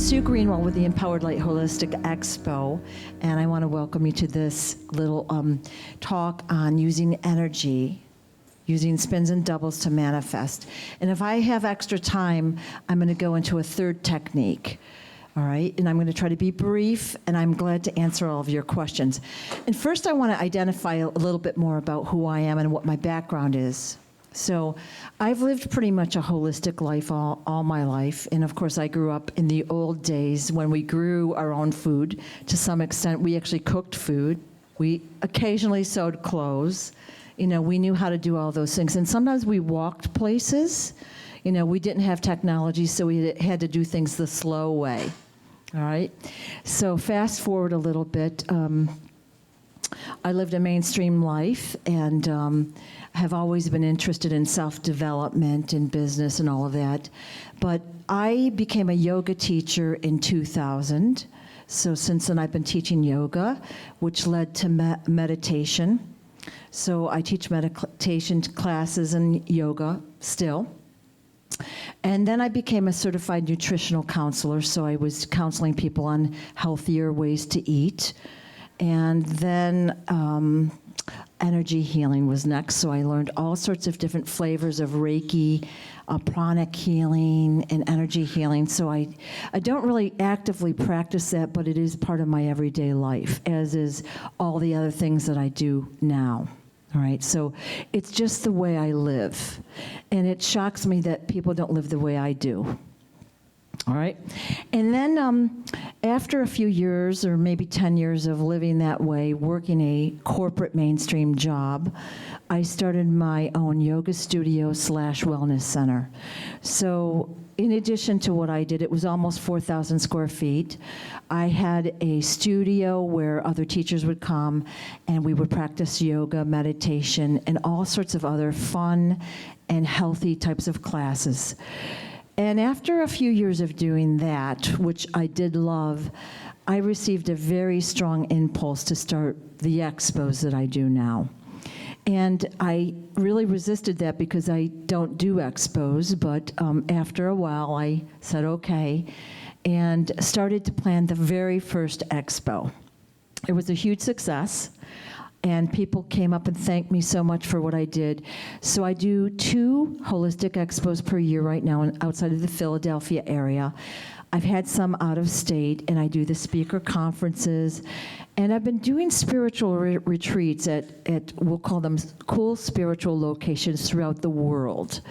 Sue Greenwald with the Empowered Light Holistic Expo, and I want to welcome you to this little talk on using energy, using spins and doubles to manifest. And if I have extra time, I'm going to go into a third technique. All right, and I'm going to try to be brief, and I'm glad to answer all of your questions. And first, I want to identify a little bit more about who I am and what my background is. So I've lived pretty much a holistic life all my life. And of course, I grew up in the old days when we grew our own food. To some extent, we actually cooked food. We occasionally sewed clothes. You know, we knew how to do all those things. And sometimes we walked places. You know, we didn't have technology, so we had to do things the slow way. All right? So fast forward a little bit. I lived a mainstream life and have always been interested in self-development and business and all of that. But I became a yoga teacher in 2000. So since then I've been teaching yoga, which led to meditation. So I teach meditation classes and yoga still. And then I became a certified nutritional counselor, so I was counseling people on healthier ways to eat. And then energy healing was next, so I learned all sorts of different flavors of Reiki, pranic healing, and energy healing. So I don't really actively practice that, but it is part of my everyday life, as is all the other things that I do now. All right, so it's just the way I live. And it shocks me that people don't live the way I do. All right, and then after a few years, or maybe 10 years of living that way, working a corporate mainstream job, I started my own yoga studio / wellness center. So in addition to what I did, it was almost 4,000 square feet. I had a studio where other teachers would come, and we would practice yoga, meditation, and all sorts of other fun and healthy types of classes. And after a few years of doing that, which I did love, I received a very strong impulse to start the expos that I do now. And I really resisted that because I don't do expos, but after a while I said okay, and started to plan the very first expo. It was a huge success. And people came up and thanked me so much for what I did. So I do 2 holistic expos per year right now outside of the Philadelphia area. I've had some out of state, and I do the speaker conferences. And I've been doing spiritual retreats at, we'll call them cool spiritual locations throughout the world.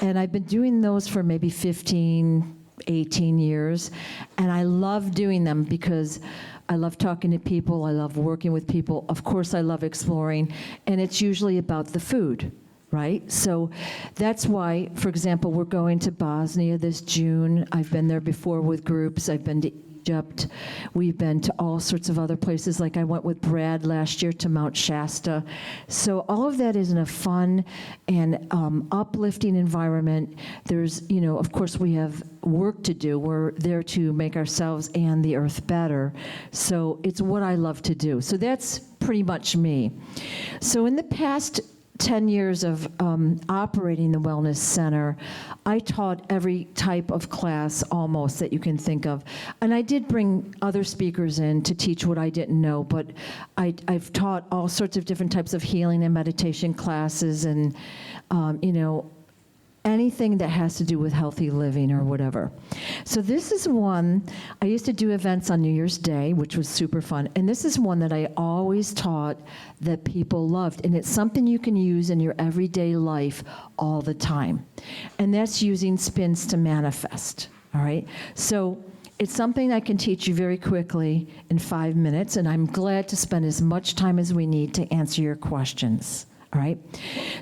And I've been doing those for maybe 15, 18 years. And I love doing them because I love talking to people, I love working with people, of course I love exploring, and it's usually about the food, right? So that's why, for example, we're going to Bosnia this June. I've been there before with groups. I've been to Egypt. We've been to all sorts of other places, like I went with Brad last year to Mount Shasta. So all of that is in a fun and uplifting environment. There's, you know, of course we have work to do. We're there to make ourselves and the earth better. So it's what I love to do. So that's pretty much me. So in the past 10 years of operating the Wellness Center, I taught every type of class almost that you can think of. And I did bring other speakers in to teach what I didn't know, but I've taught all sorts of different types of healing and meditation classes and, you know, anything that has to do with healthy living or whatever. So this is one, I used to do events on New Year's Day, which was super fun, and this is one that I always taught that people loved, and it's something you can use in your everyday life all the time, and that's using spins to manifest, all right? So it's something I can teach you very quickly in 5 minutes, and I'm glad to spend as much time as we need to answer your questions. All right,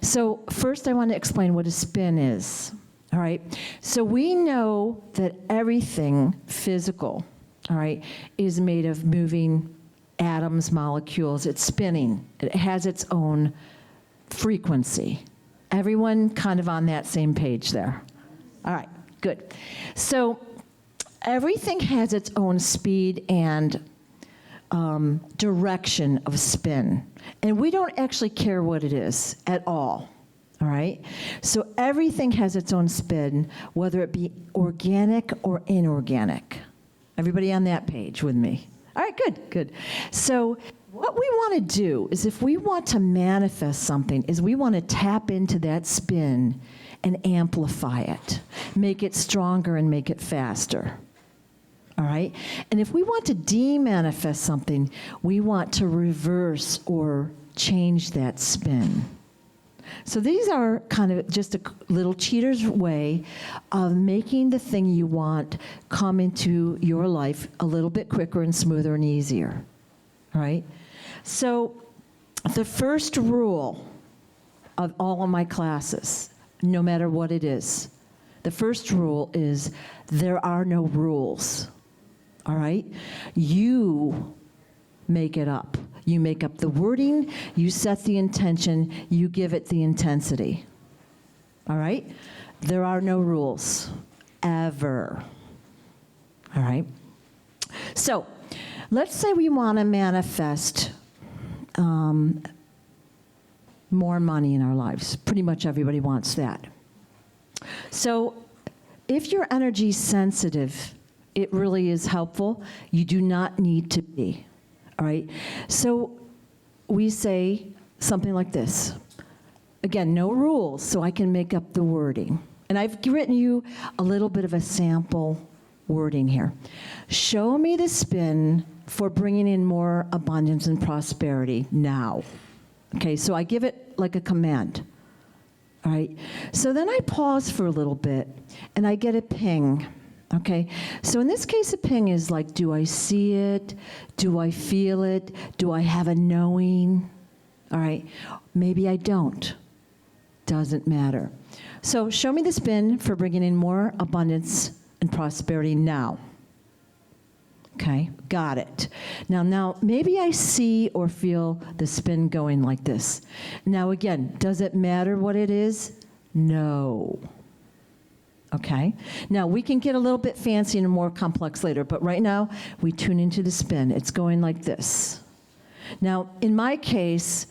so first I want to explain what a spin is, all right? So we know that everything physical, all right, is made of moving atoms, molecules. It's spinning. It has its own frequency. Everyone kind of on that same page there? All right, good. So everything has its own speed and direction of spin. And we don't actually care what it is at all, all right? So everything has its own spin, whether it be organic or inorganic, Everybody on that page with me? All right, good, good. So what we want to do is, if we want to manifest something, is we want to tap into that spin and amplify it, make it stronger and make it faster. All right? And if we want to de-manifest something, we want to reverse or change that spin. So these are kind of just a little cheater's way of making the thing you want come into your life a little bit quicker and smoother and easier. All right? So the first rule of all of my classes, no matter what it is, the first rule is there are no rules. All right? You make it up. You make up the wording, you set the intention, you give it the intensity. All right? There are no rules, ever. All right? So, let's say we want to manifest more money in our lives. Pretty much everybody wants that. So, if you're energy sensitive, it really is helpful. You do not need to be. All right? So we say something like this. Again, no rules, so I can make up the wording. And I've written you a little bit of a sample wording here. Show me the spin for bringing in more abundance and prosperity now. Okay, so I give it like a command. All right? So then I pause for a little bit, and I get a ping. Okay, so in this case, a ping is like, do I see it? Do I feel it? Do I have a knowing? All right, maybe I don't. Doesn't matter. So show me the spin for bringing in more abundance and prosperity now. Okay, got it. Now, maybe I see or feel the spin going like this. Now again, does it matter what it is? No. Okay? Now, we can get a little bit fancy and more complex later, but right now, we tune into the spin. It's going like this. Now, in my case,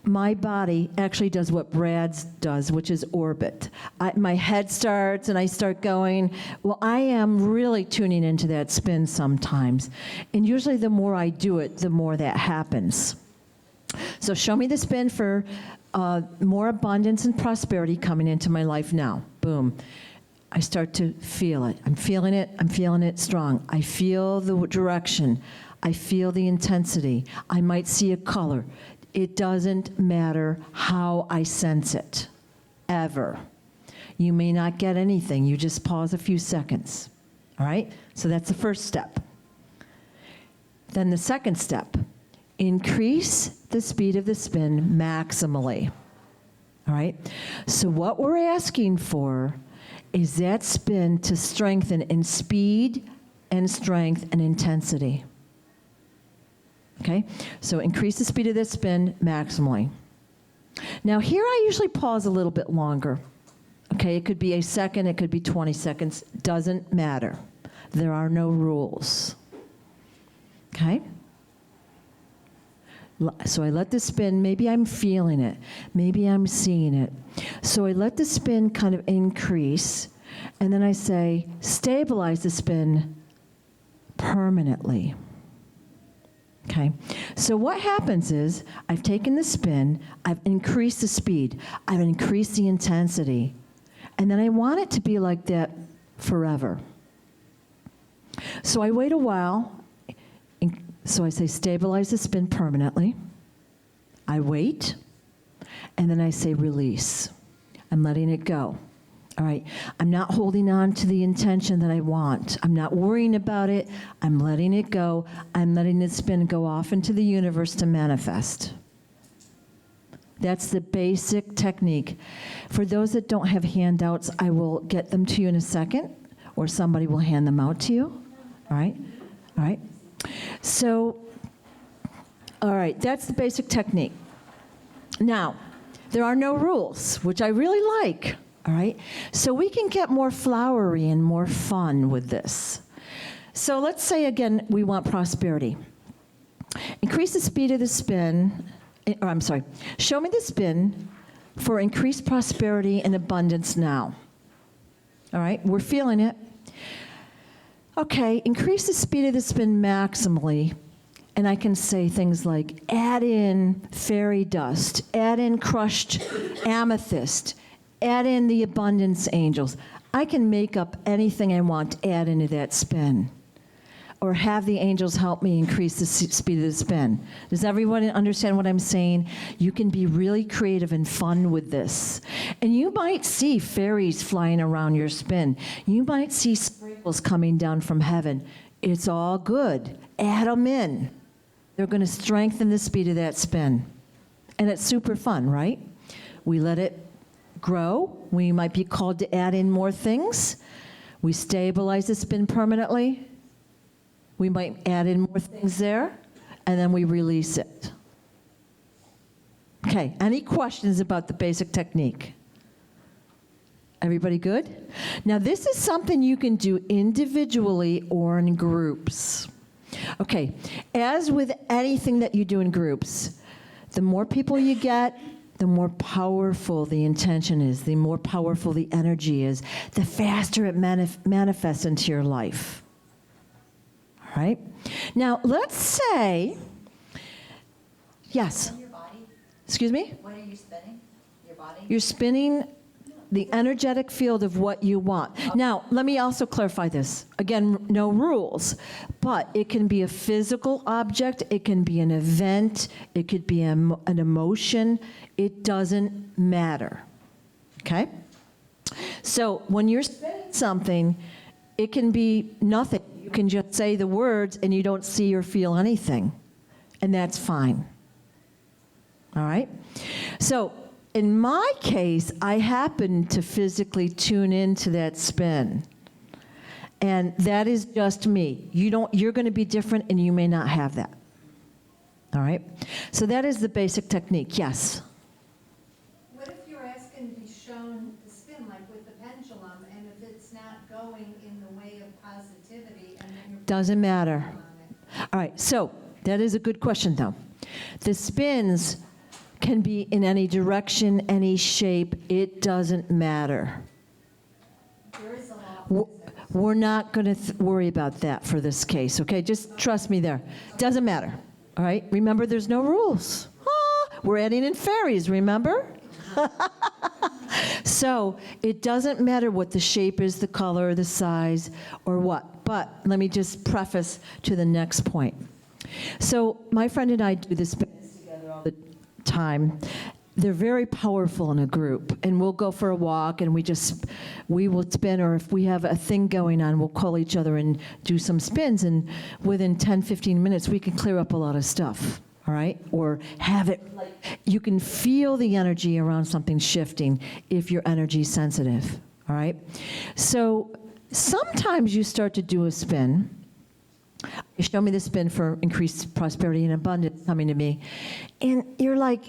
my body actually does what Brad's does, which is orbit. My head starts and I start going. Well, I am really tuning into that spin sometimes. And usually the more I do it, the more that happens. So show me the spin for more abundance and prosperity coming into my life now. Boom. I start to feel it. I'm feeling it strong. I feel the direction. I feel the intensity. I might see a color. It doesn't matter how I sense it, ever. You may not get anything. You just pause a few seconds. All right? So that's the first step. Then the second step, increase the speed of the spin maximally. All right? So what we're asking for is that spin to strengthen in speed and strength and intensity. Okay? So increase the speed of this spin maximally. Now here I usually pause a little bit longer. Okay? It could be a second, it could be 20 seconds. Doesn't matter. There are no rules. Okay? So I let the spin, maybe I'm feeling it, maybe I'm seeing it. So I let the spin kind of increase, and then I say, stabilize the spin permanently. Okay? So what happens is, I've taken the spin, I've increased the speed, I've increased the intensity, and then I want it to be like that forever. So I wait a while. So I say, stabilize the spin permanently. I wait, and then I say, release. I'm letting it go. All right? I'm not holding on to the intention that I want. I'm not worrying about it. I'm letting it go. I'm letting the spin go off into the universe to manifest. That's the basic technique. For those that don't have handouts, I will get them to you in a second, or somebody will hand them out to you. All right? All right? So, all right, that's the basic technique. Now, there are no rules, which I really like, all right? So we can get more flowery and more fun with this. So let's say, again, we want prosperity. Increase the speed of the spin, or I'm sorry, show me the spin for increased prosperity and abundance now. All right, we're feeling it. Okay, increase the speed of the spin maximally. And I can say things like, add in fairy dust, add in crushed amethyst, add in the abundance angels. I can make up anything I want to add into that spin. Or have the angels help me increase the speed of the spin. Does everyone understand what I'm saying? You can be really creative and fun with this. And you might see fairies flying around your spin. You might see sprinkles coming down from heaven. It's all good. Add them in. They're going to strengthen the speed of that spin. And it's super fun, right? We let it grow. We might be called to add in more things. We stabilize the spin permanently. We might add in more things there, and then we release it. Okay, any questions about the basic technique? Everybody good? Now, this is something you can do individually or in groups. Okay, as with anything that you do in groups, the more people you get, the more powerful the intention is, the more powerful the energy is, the faster it manifests into your life. All right? Now, let's say, yes? Your body? Excuse me? What are you spinning? Your body? You're spinning the energetic field of what you want. Okay. Now, let me also clarify this. Again, no rules, but it can be a physical object, it can be an event, it could be an emotion. It doesn't matter. Okay? So when you're spinning something, it can be nothing. You can just say the words and you don't see or feel anything, and that's fine. All right? So in my case, I happen to physically tune into that spin. And that is just me. You're going to be different, and you may not have that. All right? So that is the basic technique. Yes? What if you're asking to be shown the spin, like with the pendulum, and if it's not going in the way of positivity, and then you're... Doesn't matter. All right, so that is a good question, though. The spins can be in any direction, any shape. It doesn't matter. There is a lot. We're not going to worry about that for this case, okay? Just trust me there. Doesn't matter, all right? Remember, there's no rules. We're adding in fairies, remember? So it doesn't matter what the shape is, the color, the size, or what. But let me just preface to the next point. So my friend and I do this together all the time. They're very powerful in a group, and we'll go for a walk, and we will spin, or if we have a thing going on, we'll call each other and do some spins, and within 10, 15 minutes, we can clear up a lot of stuff, all right? Or have it, you can feel the energy around something shifting if you're energy sensitive, all right? So sometimes you start to do a spin. Show me the spin for increased prosperity and abundance coming to me. And you're like,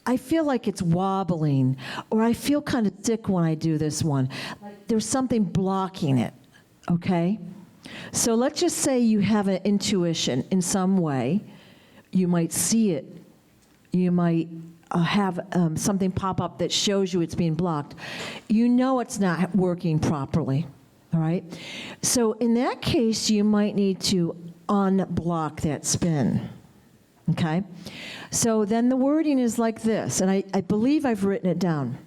I feel like it's wobbling, or I feel kind of sick when I do this one. Like there's something blocking it, okay? So let's just say you have an intuition in some way. You might see it. You might have something pop up that shows you it's being blocked. You know it's not working properly. All right? So in that case, you might need to unblock that spin, okay? So then the wording is like this, and I believe I've written it down.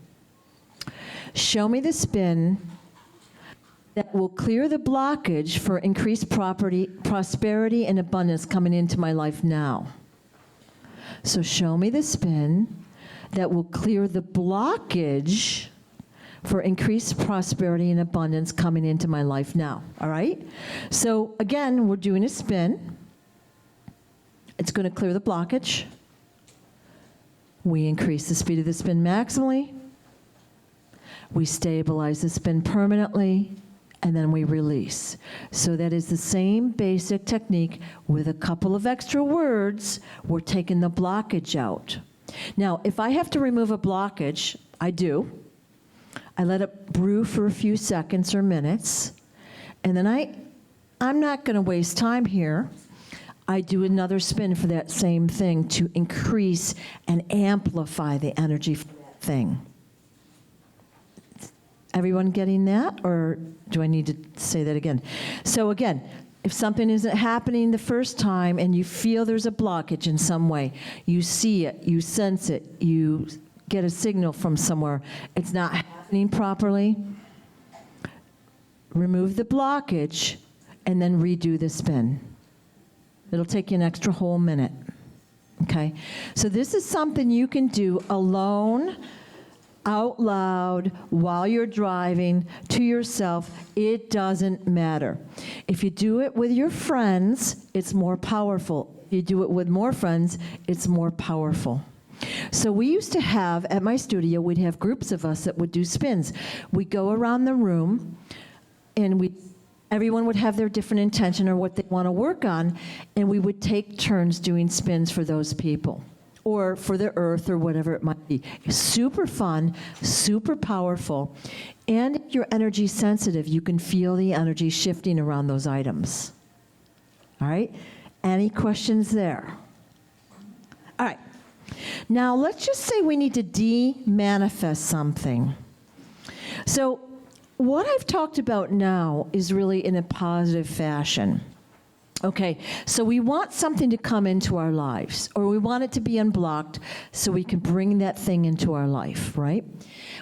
Show me the spin that will clear the blockage for increased prosperity and abundance coming into my life now. So show me the spin that will clear the blockage for increased prosperity and abundance coming into my life now, all right? So again, we're doing a spin. It's going to clear the blockage. We increase the speed of the spin maximally. We stabilize the spin permanently, and then we release. So that is the same basic technique with a couple of extra words. We're taking the blockage out. Now, if I have to remove a blockage, I do. I let it brew for a few seconds or minutes, and then I'm not going to waste time here. I do another spin for that same thing to increase and amplify the energy for that thing. Everyone getting that, or do I need to say that again? So again, if something isn't happening the first time and you feel there's a blockage in some way, you see it, you sense it, you get a signal from somewhere, it's not happening properly, remove the blockage and then redo the spin. It'll take you an extra whole minute, okay? So this is something you can do alone, out loud, while you're driving, to yourself. It doesn't matter. If you do it with your friends, it's more powerful. If you do it with more friends, it's more powerful. So we used to have, at my studio, we'd have groups of us that would do spins. We'd go around the room, and everyone would have their different intention or what they want to work on, and we would take turns doing spins for those people, or for the earth, or whatever it might be. Super fun, super powerful, and if you're energy sensitive, you can feel the energy shifting around those items. All right? Any questions there? All right. Now, let's just say we need to de-manifest something. So, what I've talked about now is really in a positive fashion. Okay, so we want something to come into our lives, or we want it to be unblocked so we can bring that thing into our life, right?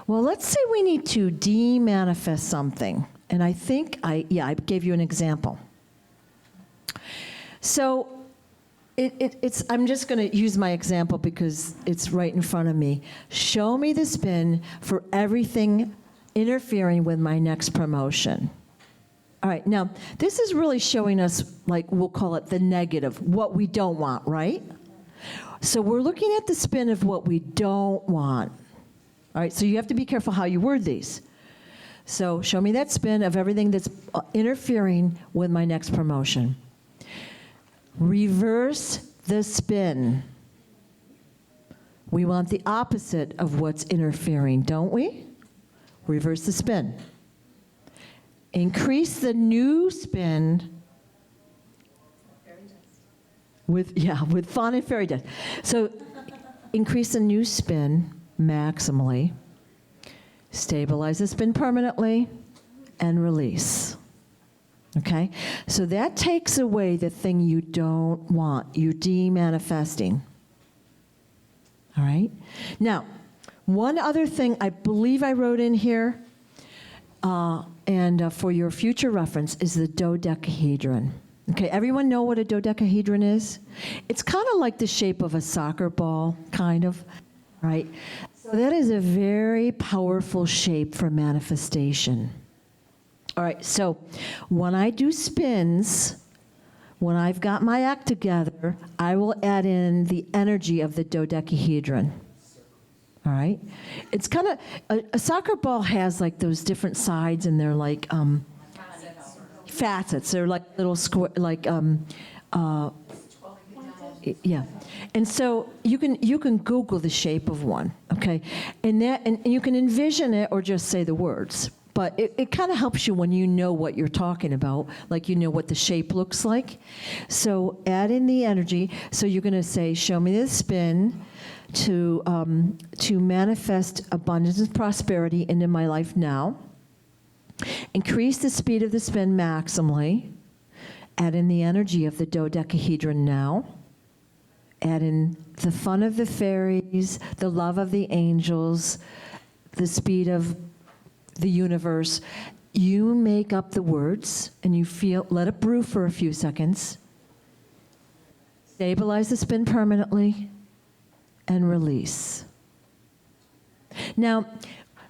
Well, let's say we need to de-manifest something. And I think I gave you an example. So I'm just going to use my example because it's right in front of me. Show me the spin for everything interfering with my next promotion. All right, now, this is really showing us, like, we'll call it the negative, what we don't want, right? So we're looking at the spin of what we don't want. All right, so you have to be careful how you word these. So show me that spin of everything that's interfering with my next promotion. Reverse the spin. We want the opposite of what's interfering, don't we? Reverse the spin. Increase the new spin with fun and fairy dust. So increase the new spin maximally, stabilize the spin permanently, and release. Okay? So that takes away the thing you don't want. You're de-manifesting. All right? Now, one other thing I believe I wrote in here, and for your future reference, is the dodecahedron. Okay, everyone know what a dodecahedron is? It's kind of like the shape of a soccer ball, kind of, right? So that is a very powerful shape for manifestation. All right, so when I do spins, when I've got my act together, I will add in the energy of the dodecahedron. All right? It's kind of, a soccer ball has like those different sides, and they're like facets. They're like little square, like, yeah. And so you can Google the shape of one, okay? And you can envision it or just say the words. But it kind of helps you when you know what you're talking about, like you know what the shape looks like. So add in the energy. So you're going to say, show me the spin to manifest abundance and prosperity into my life now. Increase the speed of the spin maximally. Add in the energy of the dodecahedron now. Add in the fun of the fairies, the love of the angels, the speed of the universe. You make up the words and you let it brew for a few seconds. Stabilize the spin permanently and release. Now,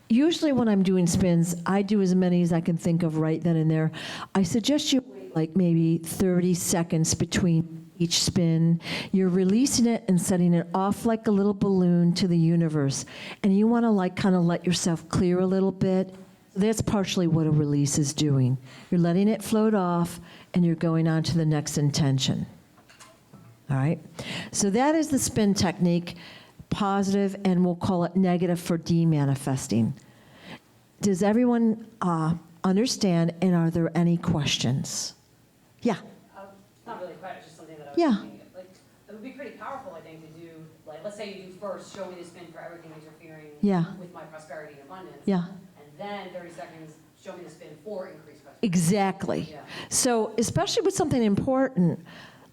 usually when I'm doing spins, I do as many as I can think of right then and there. I suggest you wait like maybe 30 seconds between each spin. You're releasing it and setting it off like a little balloon to the universe. And you want to like kind of let yourself clear a little bit. That's partially what a release is doing. You're letting it float off and you're going on to the next intention. All right? So that is the spin technique, positive, and we'll call it negative for de-manifesting. Does everyone understand, and are there any questions? Yeah. Not really quite, it's just something that I was Yeah. thinking. Like, it would be pretty powerful, I think, to do, like, let's say you do first, show me the spin for everything interfering Yeah. with my prosperity and abundance. And then 30 seconds, show me the spin for increased question. Exactly. Yeah. So especially with something important,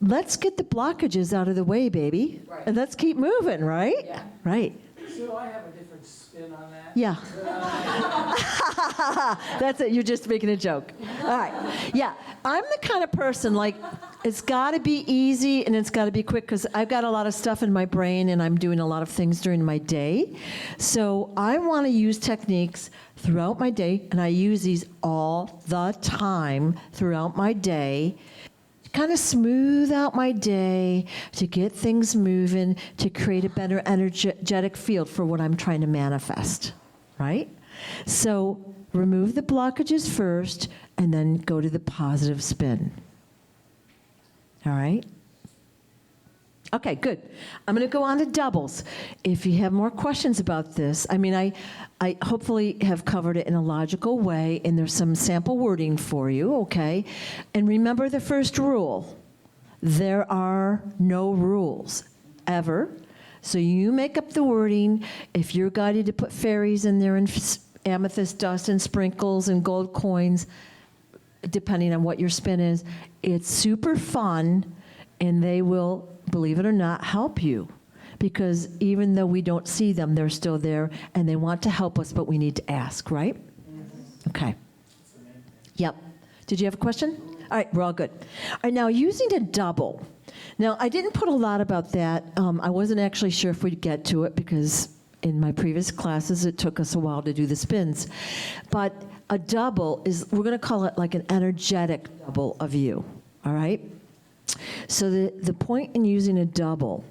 let's get the blockages out of the way, baby. Right. And let's keep moving, right? Yeah. Right. So I have a different spin on that. Yeah. That's it. You're just making a joke. All right. Yeah. I'm the kind of person, like, it's got to be easy and it's got to be quick because I've got a lot of stuff in my brain and I'm doing a lot of things during my day. So I want to use techniques throughout my day, and I use these all the time throughout my day, kind of smooth out my day, to get things moving, to create a better energetic field for what I'm trying to manifest, right? So remove the blockages first, and then go to the positive spin. All right? Okay, good. I'm going to go on to doubles. If you have more questions about this, I mean, I hopefully have covered it in a logical way, and there's some sample wording for you, okay? And remember the first rule. There are no rules, ever. So you make up the wording. If you're guided to put fairies in there and amethyst dust and sprinkles and gold coins, depending on what your spin is, it's super fun, and they will, believe it or not, help you. Because even though we don't see them, they're still there, and they want to help us, but we need to ask, right? Okay. Yep. Did you have a question? All right, we're all good. All right, now using a double. Now, I didn't put a lot about that. I wasn't actually sure if we'd get to it because in my previous classes, it took us a while to do the spins. But a double is, we're going to call it like an energetic double of you, all right? So the point in using a double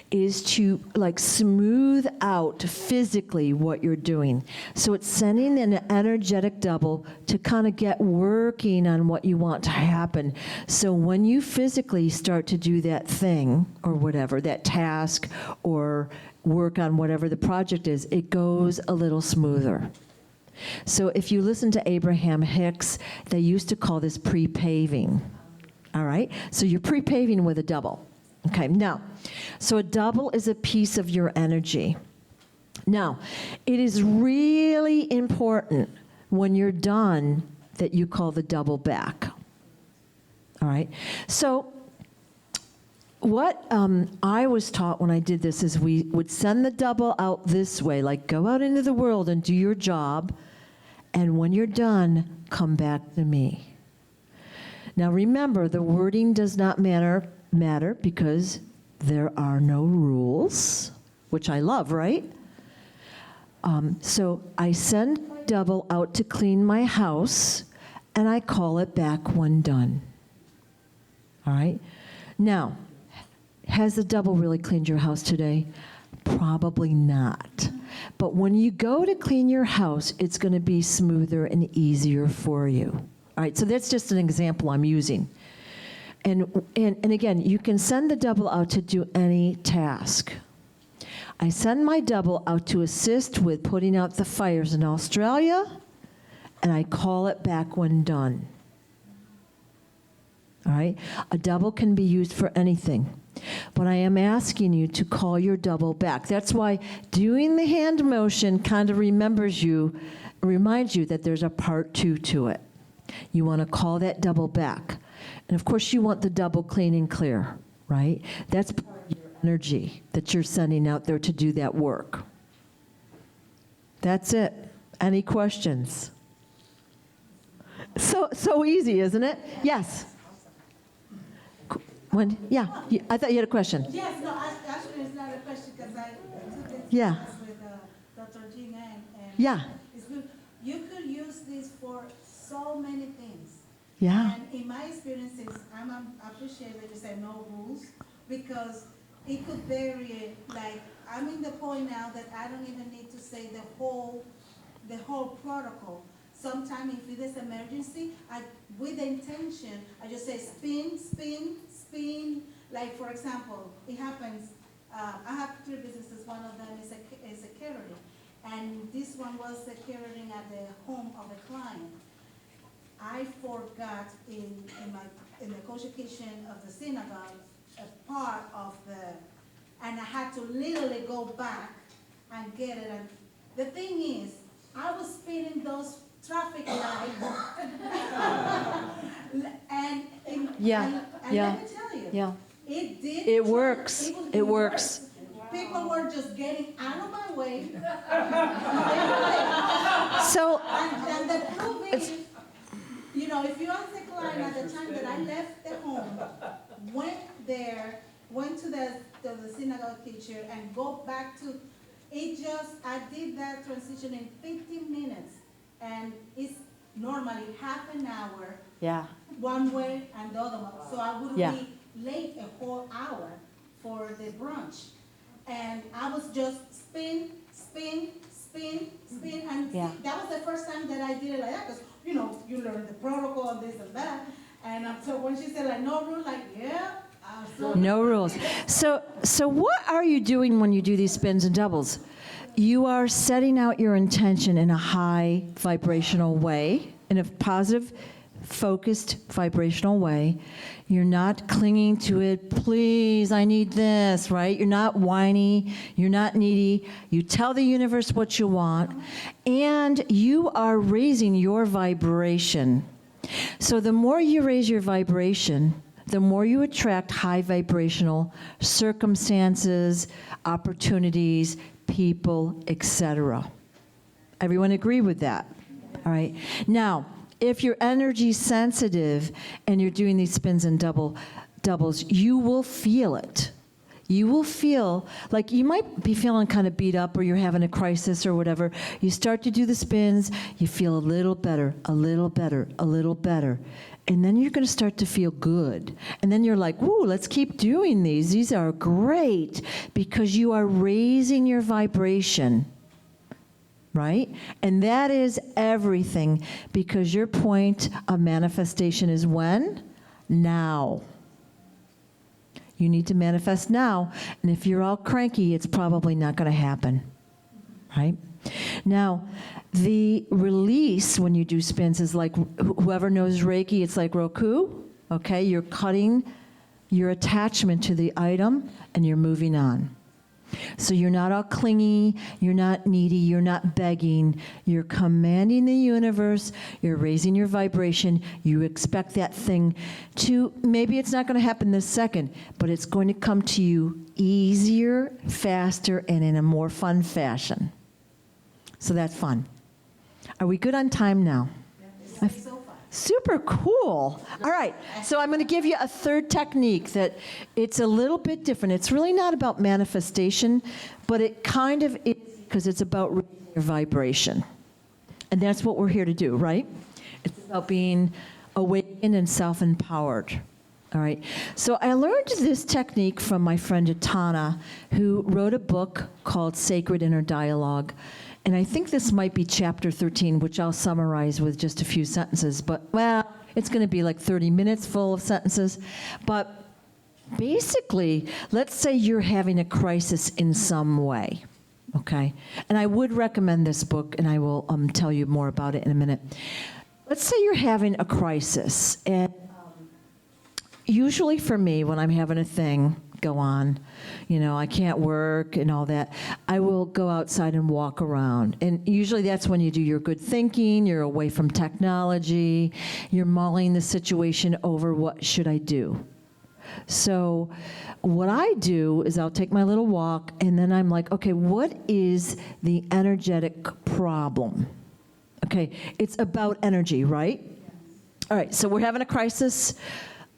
is to like smooth out physically what you're doing. So it's sending an energetic double to kind of get working on what you want to happen. So when you physically start to do that thing or whatever, that task or work on whatever the project is, it goes a little smoother. So if you listen to Abraham Hicks, they used to call this pre-paving. All right? So you're pre-paving with a double. Okay, now, so a double is a piece of your energy. Now, it is really important when you're done that you call the double back. All right? So what I was taught when I did this is we would send the double out this way, like go out into the world and do your job, and when you're done, come back to me. Now remember, the wording does not matter because there are no rules, which I love, right? So I send my double out to clean my house, and I call it back when done. All right? Now, has the double really cleaned your house today? Probably not. But when you go to clean your house, it's going to be smoother and easier for you. All right, so that's just an example I'm using. And again, you can send the double out to do any task. I send my double out to assist with putting out the fires in Australia, and I call it back when done. All right? A double can be used for anything. But I am asking you to call your double back. That's why doing the hand motion kind of reminds you that there's a part 2 to it. You want to call that double back. And of course, you want the double clean and clear, right? That's part of your energy that you're sending out there to do that work. That's it. Any questions? So easy, isn't it? Yes. Yeah, I thought you had a question. Yes, no, actually it's not a question because I took this Yeah. class with Dr. Jean and Yeah. it's good. You could use this for so many things. Yeah. And in my experiences, I appreciate that you said no rules because it could vary. Like I'm in the point now that I don't even need to say the whole protocol. Sometimes if it is emergency, with the intention, I just say spin, spin, spin. Like for example, it happens. I have 3 businesses. One of them is a catering, and this one was a catering at the home of a client. I forgot in the convocation of the synagogue a part of and I had to literally go back and get it. And the thing is, I was spinning those traffic lights. and Yeah, and yeah, let me tell you, yeah. it did. It works. It works. People were just getting out of my way. So, And the proof is, you know, if you ask the client at the time that I left the home, went there, went to the synagogue teacher and go back to, I did that transition in 15 minutes. And it's normally half an hour yeah, one way and the other one. So I would Yeah. be late a whole hour for the brunch. And I was just spin, and Yeah. that was the first time that I did it like that, because, you know, you learn the protocol and this and that. And so when she said like, no rule, like, yeah. So no rules. So what are you doing when you do these spins and doubles? You are setting out your intention in a high vibrational way, in a positive, focused vibrational way. You're not clinging to it, please, I need this, right? You're not whiny, you're not needy. You tell the universe what you want, and you are raising your vibration. So the more you raise your vibration, the more you attract high vibrational circumstances, opportunities, people, etc. Everyone agree with that? All right. Now, if you're energy sensitive and you're doing these spins and doubles, you will feel it. You will feel like you might be feeling kind of beat up or you're having a crisis or whatever. You start to do the spins, you feel a little better, a little better, a little better. And then you're going to start to feel good. And then you're like, ooh, let's keep doing these. These are great because you are raising your vibration. Right? And that is everything, because your point of manifestation is when? Now. You need to manifest now, and if you're all cranky, it's probably not going to happen. Right? Now, the release when you do spins is like, whoever knows Reiki, it's like Roku. Okay? You're cutting your attachment to the item, and you're moving on. So you're not all clingy, you're not needy, you're not begging, you're commanding the universe, you're raising your vibration, you expect that thing to, maybe it's not going to happen this second, but it's going to come to you easier, faster, and in a more fun fashion. So that's fun. Are we good on time now? so far. Super cool. All right, so I'm going to give you a third technique that it's a little bit different. It's really not about manifestation, but it kind of is, because it's about raising your vibration. And that's what we're here to do, right? It's about being awakened and self-empowered. All right, so I learned this technique from my friend Atana, who wrote a book called Sacred Inner Dialogue. And I think this might be chapter 13, which I'll summarize with just a few sentences. But, well, it's going to be like 30 minutes full of sentences. But basically, let's say you're having a crisis in some way, okay? And I would recommend this book, and I will tell you more about it in a minute. Let's say you're having a crisis. And usually for me, when I'm having a thing go on, you know, I can't work and all that, I will go outside and walk around. And usually that's when you do your good thinking, you're away from technology, you're mulling the situation over, what should I do? So what I do is I'll take my little walk, and then I'm like, okay, what is the energetic problem? Okay, it's about energy, right? All right, so we're having a crisis.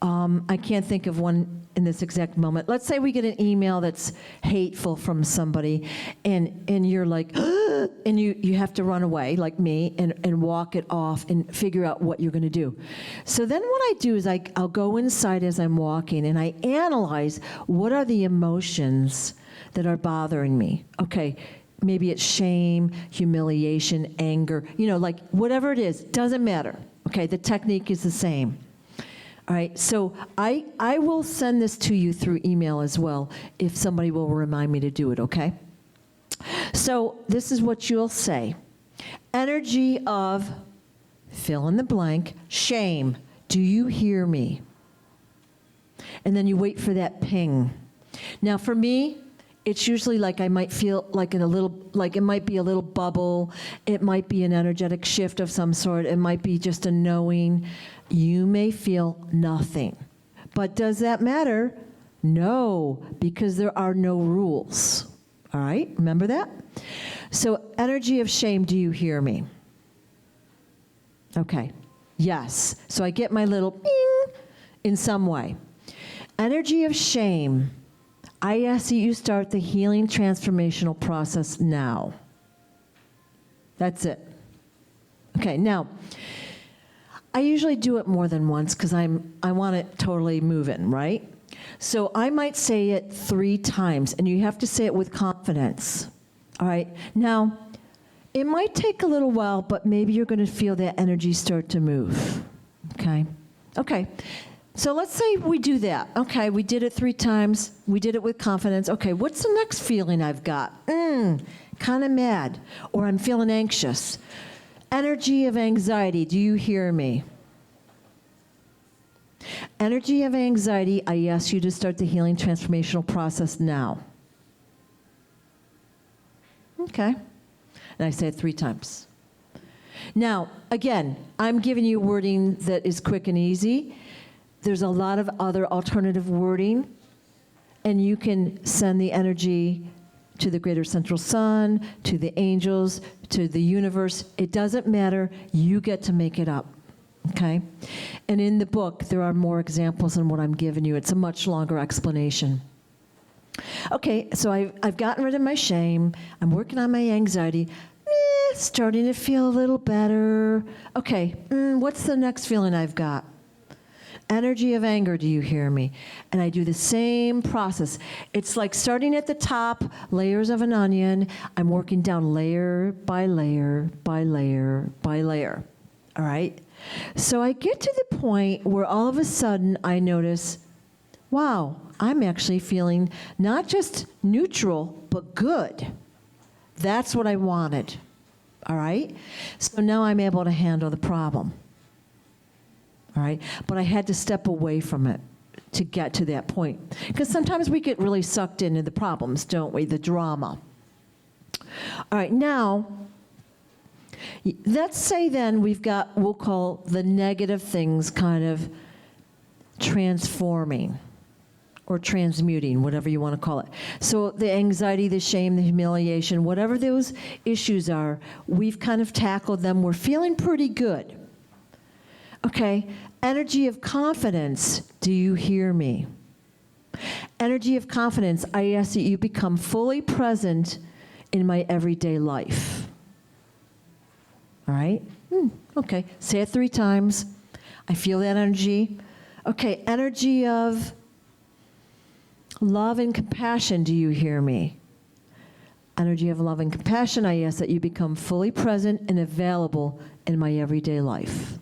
I can't think of one in this exact moment. Let's say we get an email that's hateful from somebody, and you're like, and you have to run away, like me, and walk it off and figure out what you're going to do. So then what I do is I'll go inside as I'm walking, and I analyze what are the emotions that are bothering me. Okay, maybe it's shame, humiliation, anger, you know, like whatever it is, doesn't matter. Okay, the technique is the same. All right, so I will send this to you through email as well if somebody will remind me to do it, okay? So this is what you'll say. Energy of, fill in the blank, shame. Do you hear me? And then you wait for that ping. Now for me, it's usually like I might feel like it might be a little bubble. It might be an energetic shift of some sort. It might be just a knowing. You may feel nothing. But does that matter? No, because there are no rules. All right, remember that? So energy of shame, do you hear me? Okay, yes. So I get my little bing in some way. Energy of shame, I ask that you start the healing transformational process now. That's it. Okay, now, I usually do it more than once because I want it totally moving, right? So I might say it 3 times, and you have to say it with confidence. All right, now, it might take a little while, but maybe you're going to feel that energy start to move, okay? Okay, so let's say we do that. Okay, we did it 3 times. We did it with confidence. Okay, what's the next feeling I've got? Kind of mad, or I'm feeling anxious. Energy of anxiety, do you hear me? Energy of anxiety, I ask you to start the healing transformational process now. Okay. And I say it 3 times. Now, again, I'm giving you wording that is quick and easy. There's a lot of other alternative wording, and you can send the energy to the greater central sun, to the angels, to the universe. It doesn't matter. You get to make it up, okay? And in the book, there are more examples than what I'm giving you. It's a much longer explanation. Okay, so I've gotten rid of my shame. I'm working on my anxiety. Starting to feel a little better. Okay, what's the next feeling I've got? Energy of anger, do you hear me? And I do the same process. It's like starting at the top, layers of an onion. I'm working down layer by layer by layer by layer. All right? So I get to the point where all of a sudden I notice, wow, I'm actually feeling not just neutral, but good. That's what I wanted. All right? So now I'm able to handle the problem. All right? But I had to step away from it to get to that point. Because sometimes we get really sucked into the problems, don't we? The drama. All right, now, let's say then we've got, we'll call the negative things kind of transforming or transmuting, whatever you want to call it. So the anxiety, the shame, the humiliation, whatever those issues are, we've kind of tackled them. We're feeling pretty good. Okay, energy of confidence, do you hear me? Energy of confidence, I ask that you become fully present in my everyday life. All right? Okay, say it 3 times. I feel that energy. Okay, energy of love and compassion, do you hear me? Energy of love and compassion, I ask that you become fully present and available in my everyday life.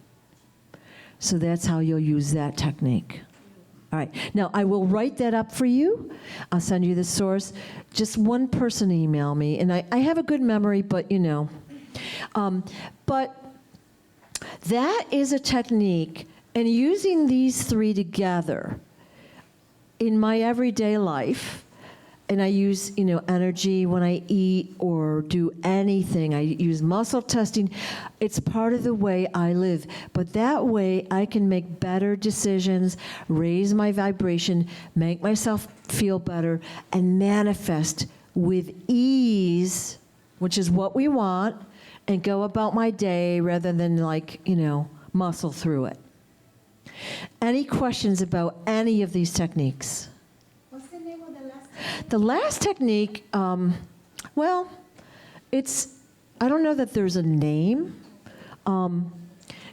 So that's how you'll use that technique. All right. Now, I will write that up for you. I'll send you the source. Just one person email me. And I have a good memory, but you know. But that is a technique. And using these 3 together in my everyday life, and I use, you know, energy when I eat or do anything. I use muscle testing. It's part of the way I live. But that way I can make better decisions, raise my vibration, make myself feel better, and manifest with ease, which is what we want, and go about my day rather than like, you know, muscle through it. Any questions about any of these techniques? The last technique, well, I don't know that there's a name.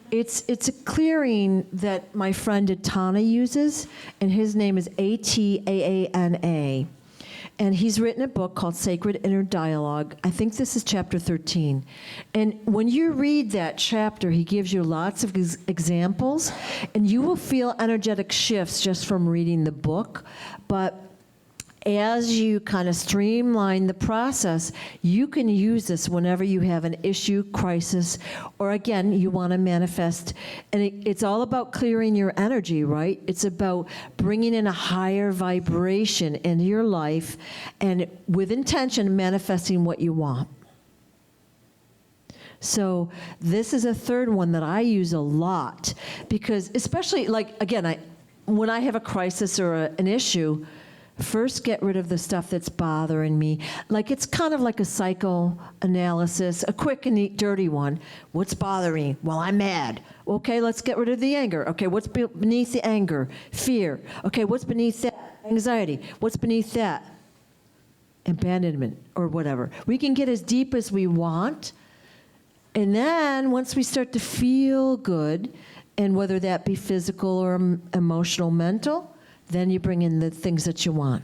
It's a clearing that my friend Atana uses, and his name is Ataana. And he's written a book called Sacred Inner Dialogue. I think this is chapter 13. And when you read that chapter, he gives you lots of examples, and you will feel energetic shifts just from reading the book. But as you kind of streamline the process, you can use this whenever you have an issue, crisis, or again, you want to manifest. And it's all about clearing your energy, right? It's about bringing in a higher vibration into your life and with intention, manifesting what you want. So this is a third one that I use a lot because especially like, again, when I have a crisis or an issue, first get rid of the stuff that's bothering me. Like it's kind of like a psychoanalysis, a quick and neat, dirty one. What's bothering me? Well, I'm mad. Okay, let's get rid of the anger. Okay, what's beneath the anger? Fear. Okay, what's beneath that? Anxiety. What's beneath that? Abandonment or whatever. We can get as deep as we want. And then once we start to feel good, and whether that be physical or emotional, mental, then you bring in the things that you want.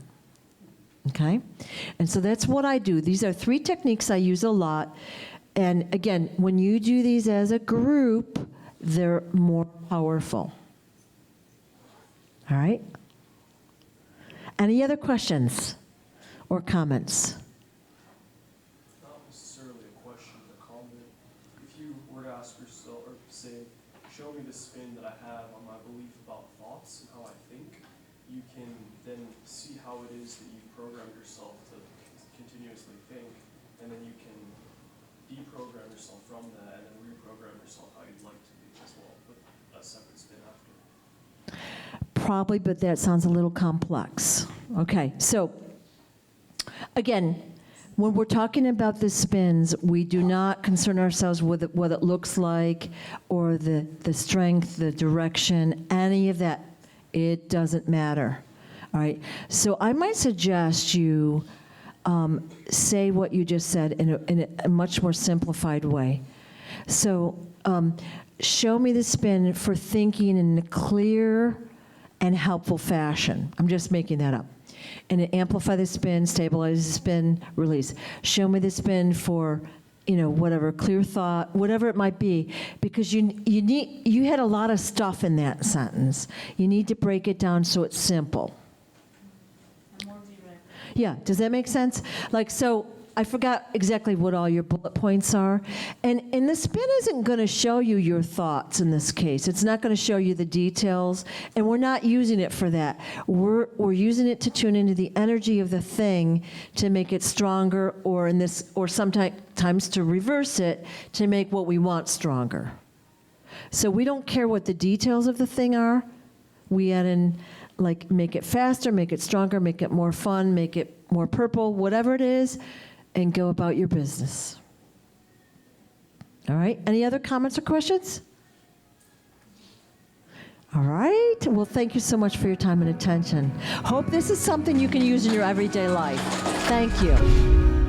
Okay? And so that's what I do. These are 3 techniques I use a lot. And again, when you do these as a group, they're more powerful. All right? Any other questions or comments? Not necessarily a question, a comment. If you were to ask yourself, or say, show me the spin that I have on my belief about thoughts and how I think, you can then see how it is that you program yourself to continuously think, and then you can deprogram yourself from that and then reprogram yourself how you'd like to be as well, with a separate spin after. Probably, but that sounds a little complex. Okay, so again, when we're talking about the spins, we do not concern ourselves with what it looks like or the strength, the direction, any of that. It doesn't matter. All right, so I might suggest you say what you just said in a much more simplified way. So show me the spin for thinking in a clear and helpful fashion. I'm just making that up. And amplify the spin, stabilize the spin, release. Show me the spin for, whatever, clear thought, whatever it might be, because you had a lot of stuff in that sentence. You need to break it down so it's simple. Yeah, does that make sense? Like, so I forgot exactly what all your bullet points are. And the spin isn't going to show you your thoughts in this case. It's not going to show you the details. And we're not using it for that. We're using it to tune into the energy of the thing to make it stronger, or sometimes to reverse it to make what we want stronger. So we don't care what the details of the thing are. We add in, like, make it faster, make it stronger, make it more fun, make it more purple, whatever it is, and go about your business. All right, any other comments or questions? All right, well, thank you so much for your time and attention. Hope this is something you can use in your everyday life. Thank you.